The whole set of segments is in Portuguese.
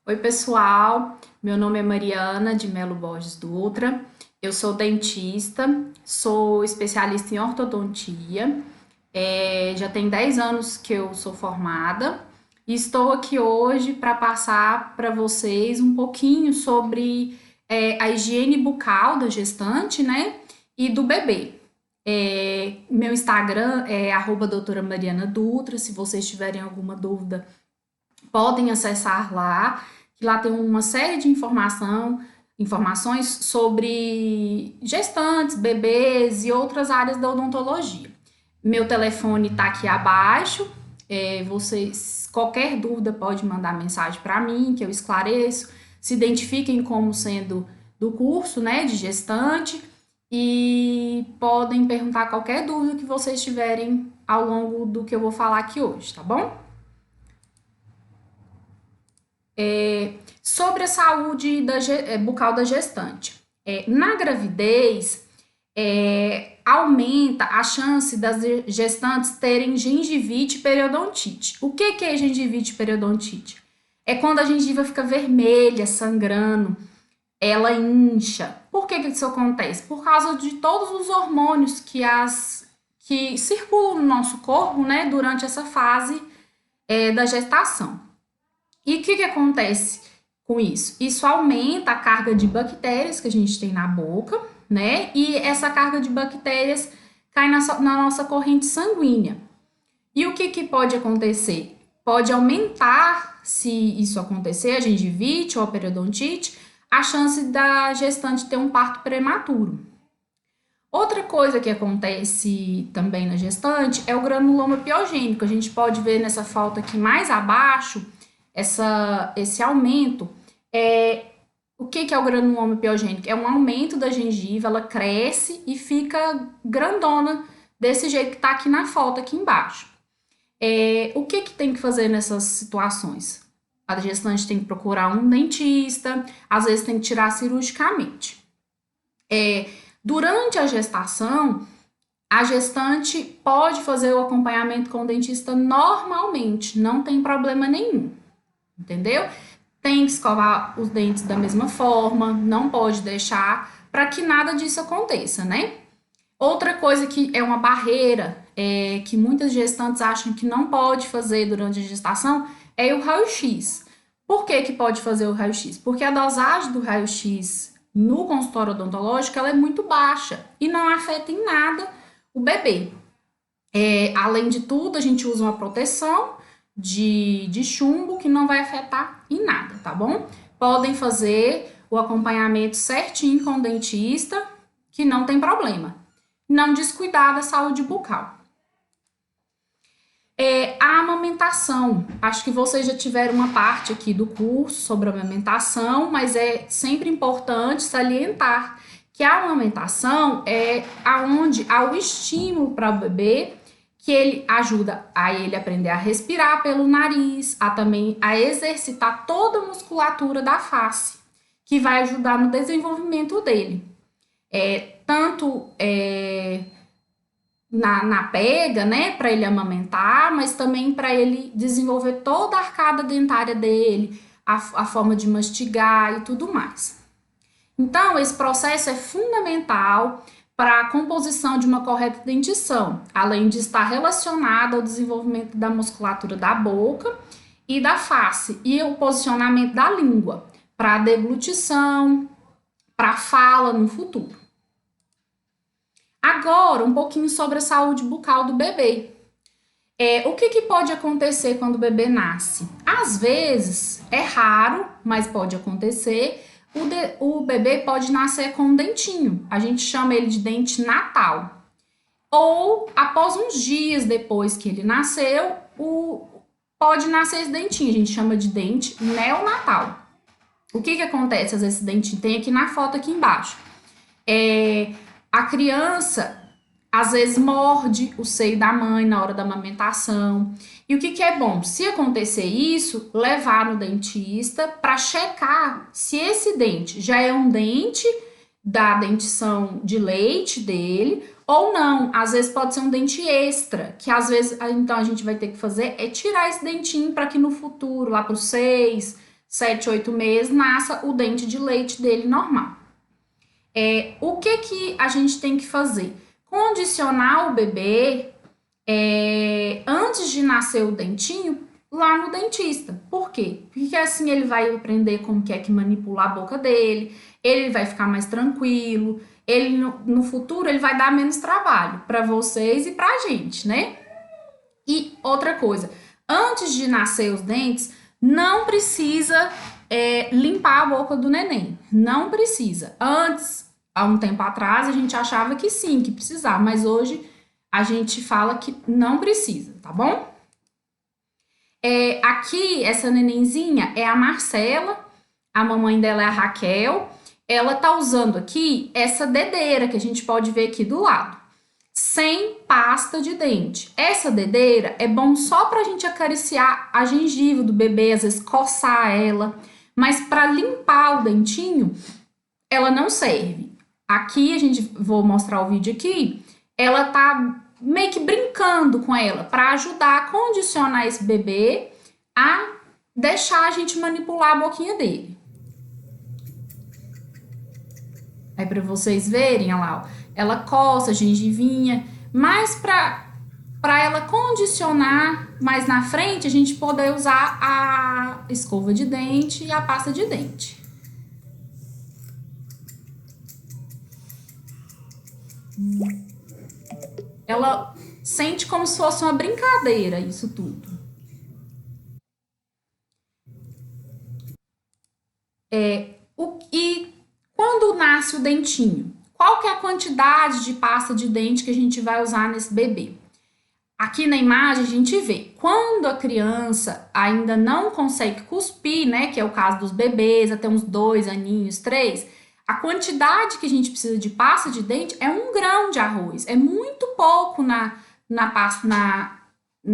Oi, pessoal. Meu nome é Mariana de Melo Borges Dutra. Eu sou dentista, sou especialista em ortodontia. Já tem 10 anos que eu sou formada e estou aqui hoje para passar para vocês um pouquinho sobre a higiene bucal da gestante, né? E do bebê. Meu Instagram é doutora Mariana Dutra. Se vocês tiverem alguma dúvida, podem acessar lá, que lá tem uma série de informações sobre gestantes, bebês e outras áreas da odontologia. Meu telefone está aqui abaixo. Vocês, qualquer dúvida, pode mandar mensagem para mim, que eu esclareço. Se identifiquem como sendo do curso, né, de gestante, e podem perguntar qualquer dúvida que vocês tiverem ao longo do que eu vou falar aqui hoje, tá bom? Sobre a saúde bucal da gestante. Na gravidez, aumenta a chance das gestantes terem gengivite e periodontite. O que é gengivite e periodontite? É quando a gengiva fica vermelha, sangrando, ela incha. Por que isso acontece? Por causa de todos os hormônios que circulam no nosso corpo, né, durante essa fase da gestação. E o que acontece com isso? Isso aumenta a carga de bactérias que a gente tem na boca, né? E essa carga de bactérias cai na nossa corrente sanguínea. E o que pode acontecer? Pode aumentar, se isso acontecer, a gengivite ou a periodontite, a chance da gestante ter um parto prematuro. Outra coisa que acontece também na gestante é o granuloma piogênico. A gente pode ver nessa foto aqui mais abaixo, esse aumento. O que é o granuloma piogênico? É um aumento da gengiva, ela cresce e fica grandona, desse jeito que está aqui na foto, aqui embaixo. O que tem que fazer nessas situações? A gestante tem que procurar um dentista, às vezes tem que tirar cirurgicamente. Durante a gestação, a gestante pode fazer o acompanhamento com o dentista normalmente, não tem problema nenhum, entendeu? Tem que escovar os dentes da mesma forma, não pode deixar para que nada disso aconteça, né? Outra coisa que é uma barreira, que muitas gestantes acham que não pode fazer durante a gestação, é o raio-x. Por que pode fazer o raio-x? Porque a dosagem do raio-x no consultório odontológico ela é muito baixa e não afeta em nada o bebê. Além de tudo, a gente usa uma proteção de chumbo que não vai afetar em nada, tá bom? Podem fazer o acompanhamento certinho com o dentista, que não tem problema. Não descuidar da saúde bucal. A amamentação. Acho que vocês já tiveram uma parte aqui do curso sobre a amamentação, mas é sempre importante salientar que a amamentação é aonde há o estímulo para o bebê, que ele ajuda a ele aprender a respirar pelo nariz, também a exercitar toda a musculatura da face, que vai ajudar no desenvolvimento dele. Tanto na pega, né, para ele amamentar, mas também para ele desenvolver toda a arcada dentária dele, a forma de mastigar e tudo mais. Então, esse processo é fundamental para a composição de uma correta dentição, além de estar relacionado ao desenvolvimento da musculatura da boca e da face, e o posicionamento da língua, para a deglutição, para a fala no futuro. Agora, um pouquinho sobre a saúde bucal do bebê. O que pode acontecer quando o bebê nasce? Às vezes, é raro, mas pode acontecer, o bebê pode nascer com um dentinho. A gente chama ele de dente natal. Ou, após uns dias depois que ele nasceu, pode nascer esse dentinho. A gente chama de dente neonatal. O que acontece? Às vezes esse dentinho tem aqui na foto, aqui embaixo. A criança, às vezes, morde o seio da mãe na hora da amamentação. E o que é bom? Se acontecer isso, levar no dentista para checar se esse dente já é um dente da dentição de leite dele ou não. Às vezes pode ser um dente extra, que às vezes, então, a gente vai ter que fazer tirar esse dentinho para que no futuro, lá para os 6, 7, 8 meses, nasça o dente de leite dele normal. O que a gente tem que fazer? Condicionar o bebê antes de nascer o dentinho lá no dentista. Por quê? Porque assim ele vai aprender como que é que manipular a boca dele, ele vai ficar mais tranquilo, ele no futuro ele vai dar menos trabalho para vocês e pra gente, né? E outra coisa, antes de nascer os dentes, não precisa limpar a boca do neném. Não precisa. Antes, há um tempo atrás, a gente achava que sim, que precisava, mas hoje a gente fala que não precisa, tá bom? Aqui, essa nenenzinha é a Marcela, a mamãe dela é a Raquel. Ela tá usando aqui essa dedeira que a gente pode ver aqui do lado, sem pasta de dente. Essa dedeira é bom só pra gente acariciar a gengiva do bebê, às vezes coçar ela, mas para limpar o dentinho, ela não serve. Aqui, vou mostrar o vídeo aqui, ela tá meio que brincando com ela para ajudar a condicionar esse bebê a deixar a gente manipular a boquinha dele. Aí para vocês verem, olha lá, ó, ela coça a gengivinha, mas para ela condicionar mais na frente, a gente poder usar a escova de dente e a pasta de dente. Ela sente como se fosse uma brincadeira isso tudo. E quando nasce o dentinho, qual que é a quantidade de pasta de dente que a gente vai usar nesse bebê? Aqui na imagem a gente vê, quando a criança ainda não consegue cuspir, né, que é o caso dos bebês, até uns 2 aninhos, 3, a quantidade que a gente precisa de pasta de dente é 1 grão de arroz, é muito pouco na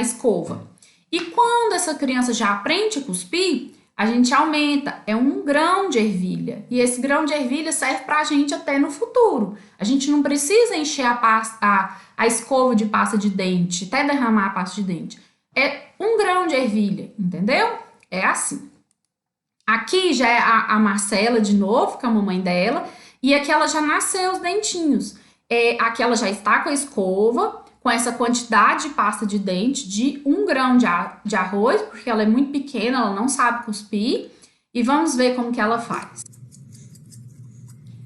escova. E quando essa criança já aprende a cuspir, a gente aumenta, é 1 grão de ervilha. E esse grão de ervilha serve pra gente até no futuro. A gente não precisa encher a escova de pasta de dente, até derramar a pasta de dente. É 1 grão de ervilha, entendeu? É assim. Aqui já é a Marcela de novo, com a mamãe dela. E aqui ela já nasceu os dentinhos. Aqui ela já está com a escova, com essa quantidade de pasta de dente de 1 grão de arroz, porque ela é muito pequena, ela não sabe cuspir. E vamos ver como que ela faz.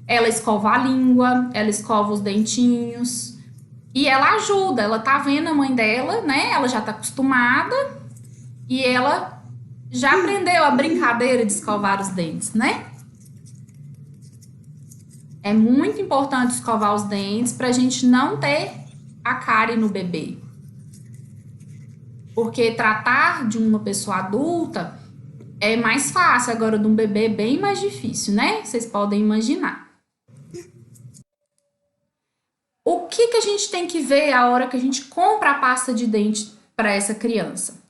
Ela escova a língua, ela escova os dentinhos. E ela ajuda, ela tá vendo a mãe dela, né? Ela já tá acostumada e ela já aprendeu a brincadeira de escovar os dentes, né? É muito importante escovar os dentes pra gente não ter a cárie no bebê. Porque tratar de uma pessoa adulta é mais fácil, agora de um bebê é bem mais difícil, né? Vocês podem imaginar. O que a gente tem que ver a hora que a gente compra a pasta de dente para essa criança?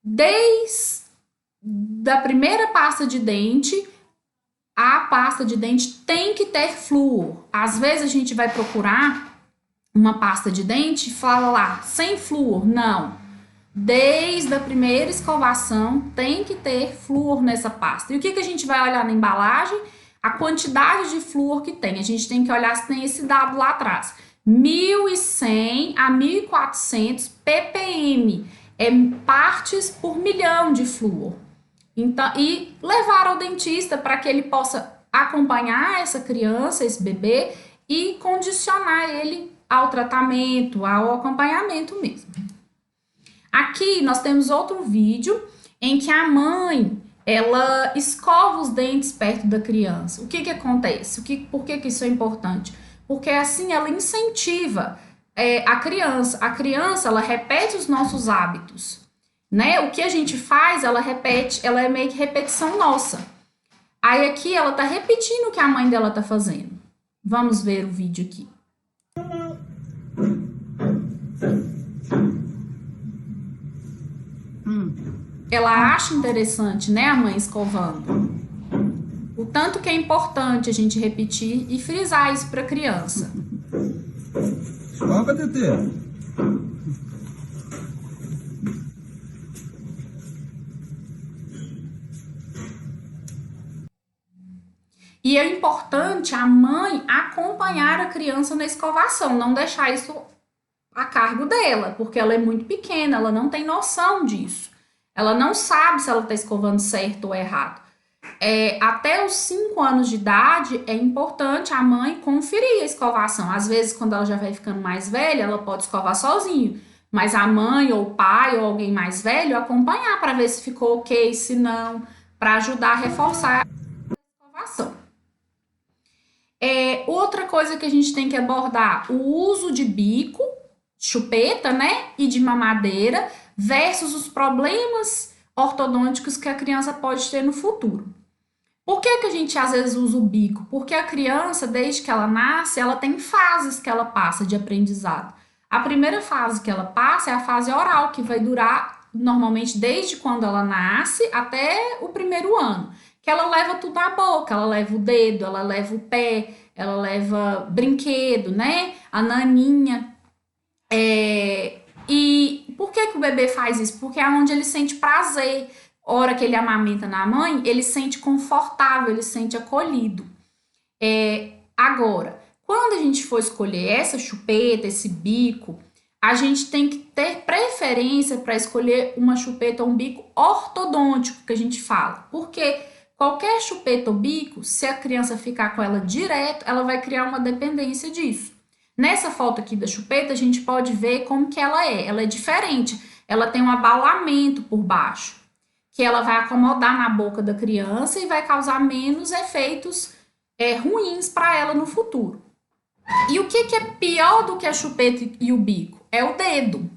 Desde a primeira pasta de dente, a pasta de dente tem que ter flúor. Às vezes a gente vai procurar uma pasta de dente e fala lá, sem flúor. Não. Desde a primeira escovação tem que ter flúor nessa pasta. E o que a gente vai olhar na embalagem? A quantidade de flúor que tem. A gente tem que olhar se tem esse dado lá atrás. 1.100 a 1.400 ppm. É partes por milhão de flúor. Então, e levar ao dentista para que ele possa acompanhar essa criança, esse bebê, e condicionar ele ao tratamento, ao acompanhamento mesmo. Aqui nós temos outro vídeo em que a mãe, ela escova os dentes perto da criança. O que acontece? Por que isso é importante? Porque assim ela incentiva a criança. A criança, ela repete os nossos hábitos, né? O que a gente faz, ela repete, ela é meio que repetição nossa. Aí aqui ela tá repetindo o que a mãe dela tá fazendo. Vamos ver o vídeo aqui. Ela acha interessante, né, a mãe escovando. O tanto que é importante a gente repetir e frisar isso para a criança. Escova, Tetê. E é importante a mãe acompanhar a criança na escovação, não deixar isso a cargo dela, porque ela é muito pequena, ela não tem noção disso. Ela não sabe se ela está escovando certo ou errado. Até os 5 anos de idade, é importante a mãe conferir a escovação. Às vezes, quando ela já vai ficando mais velha, ela pode escovar sozinho. Mas a mãe, ou o pai, ou alguém mais velho, acompanhar para ver se ficou ok, se não, para ajudar a reforçar a escovação. Outra coisa que a gente tem que abordar, o uso de bico, chupeta, né, e de mamadeira, versus os problemas ortodônticos que a criança pode ter no futuro. Por que a gente às vezes usa o bico? Porque a criança, desde que ela nasce, ela tem fases que ela passa de aprendizado. A primeira fase que ela passa é a fase oral, que vai durar normalmente desde quando ela nasce até o primeiro ano. Que ela leva tudo à boca, ela leva o dedo, ela leva o pé, ela leva brinquedo, né? A naninha. E por que o bebê faz isso? Porque é onde ele sente prazer. A hora que ele amamenta na mãe, ele se sente confortável, ele se sente acolhido. Agora, quando a gente for escolher essa chupeta, esse bico, a gente tem que ter preferência para escolher uma chupeta ou um bico ortodôntico, que a gente fala. Porque qualquer chupeta ou bico, se a criança ficar com ela direto, ela vai criar uma dependência disso. Nessa foto aqui da chupeta, a gente pode ver como que ela é. Ela é diferente. Ela tem um abalamento por baixo, que ela vai acomodar na boca da criança e vai causar menos efeitos ruins para ela no futuro. E o que é pior do que a chupeta e o bico? É o dedo.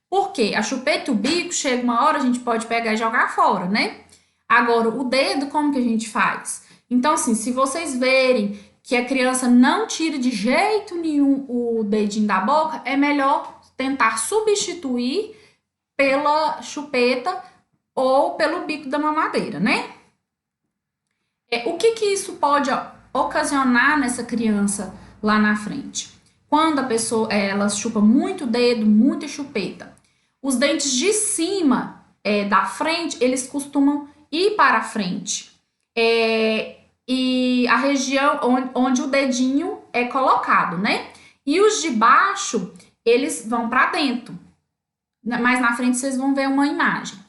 Por quê? A chupeta e o bico, chega uma hora, a gente pode pegar e jogar fora, né? Agora, o dedo, como que a gente faz? Então, assim, se vocês verem que a criança não tira de jeito nenhum o dedinho da boca, é melhor tentar substituir pela chupeta ou pelo bico da mamadeira, né? O que isso pode ocasionar nessa criança lá na frente? Quando a pessoa ela chupa muito dedo, muita chupeta, os dentes de cima da frente, eles costumam ir para a frente. E a região onde o dedinho é colocado, né? E os de baixo, eles vão para dentro. Mais na frente vocês vão ver uma imagem.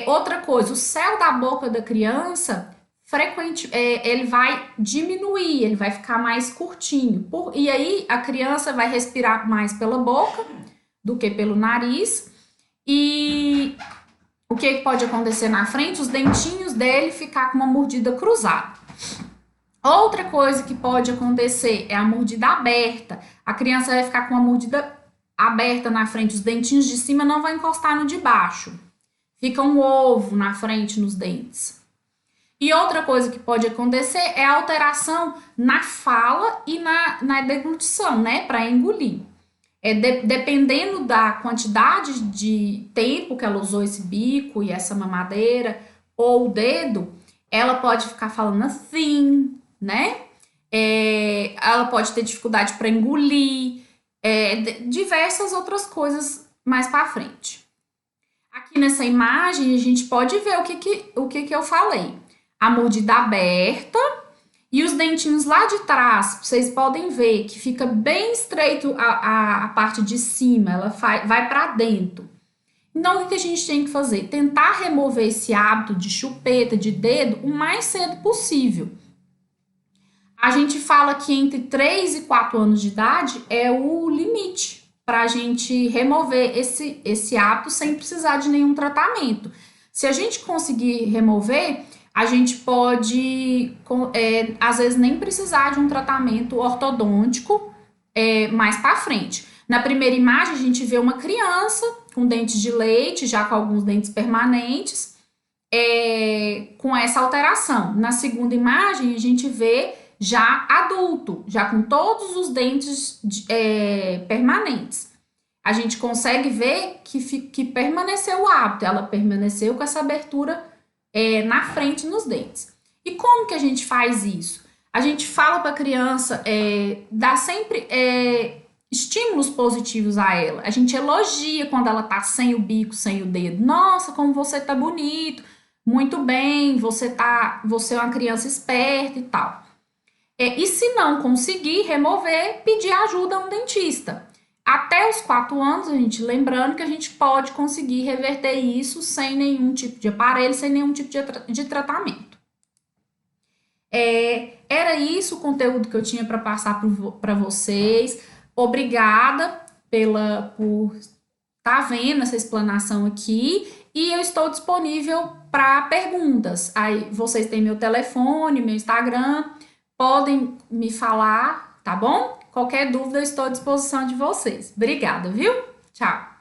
Outra coisa, o céu da boca da criança, ele vai diminuir, ele vai ficar mais curtinho. E aí a criança vai respirar mais pela boca do que pelo nariz. E o que pode acontecer na frente? Os dentinhos dele ficar com uma mordida cruzada. Outra coisa que pode acontecer é a mordida aberta. A criança vai ficar com uma mordida aberta na frente, os dentinhos de cima não vão encostar no de baixo. Fica um ovo na frente nos dentes. E outra coisa que pode acontecer é a alteração na fala e na deglutição, né? Para engolir. Dependendo da quantidade de tempo que ela usou esse bico e essa mamadeira ou o dedo, ela pode ficar falando assim, né? Ela pode ter dificuldade para engolir, diversas outras coisas mais para frente. Aqui nessa imagem a gente pode ver o que eu falei. A mordida aberta e os dentinhos lá de trás, vocês podem ver que fica bem estreito a parte de cima, ela vai para dentro. Então, o que a gente tem que fazer? Tentar remover esse hábito de chupeta, de dedo, o mais cedo possível. A gente fala que entre 3 e 4 anos de idade é o limite para a gente remover esse hábito sem precisar de nenhum tratamento. Se a gente conseguir remover, a gente pode, às vezes, nem precisar de um tratamento ortodôntico mais para frente. Na primeira imagem, a gente vê uma criança com dentes de leite, já com alguns dentes permanentes, com essa alteração. Na segunda imagem, a gente vê já adulto, já com todos os dentes permanentes. A gente consegue ver que permaneceu o hábito, ela permaneceu com essa abertura na frente nos dentes. E como que a gente faz isso? A gente fala para a criança, dá sempre estímulos positivos a ela. A gente elogia quando ela tá sem o bico, sem o dedo. Nossa, como você tá bonito, muito bem, você é uma criança esperta e tal. E se não conseguir remover, pedir ajuda a um dentista. Até os 4 anos, a gente lembrando que a gente pode conseguir reverter isso sem nenhum tipo de aparelho, sem nenhum tipo de tratamento. Era isso o conteúdo que eu tinha para passar para vocês. Obrigada por estar vendo essa explanação aqui. E eu estou disponível para perguntas. Aí vocês têm meu telefone, meu Instagram, podem me falar, tá bom? Qualquer dúvida, eu estou à disposição de vocês. Obrigada, viu? Tchau!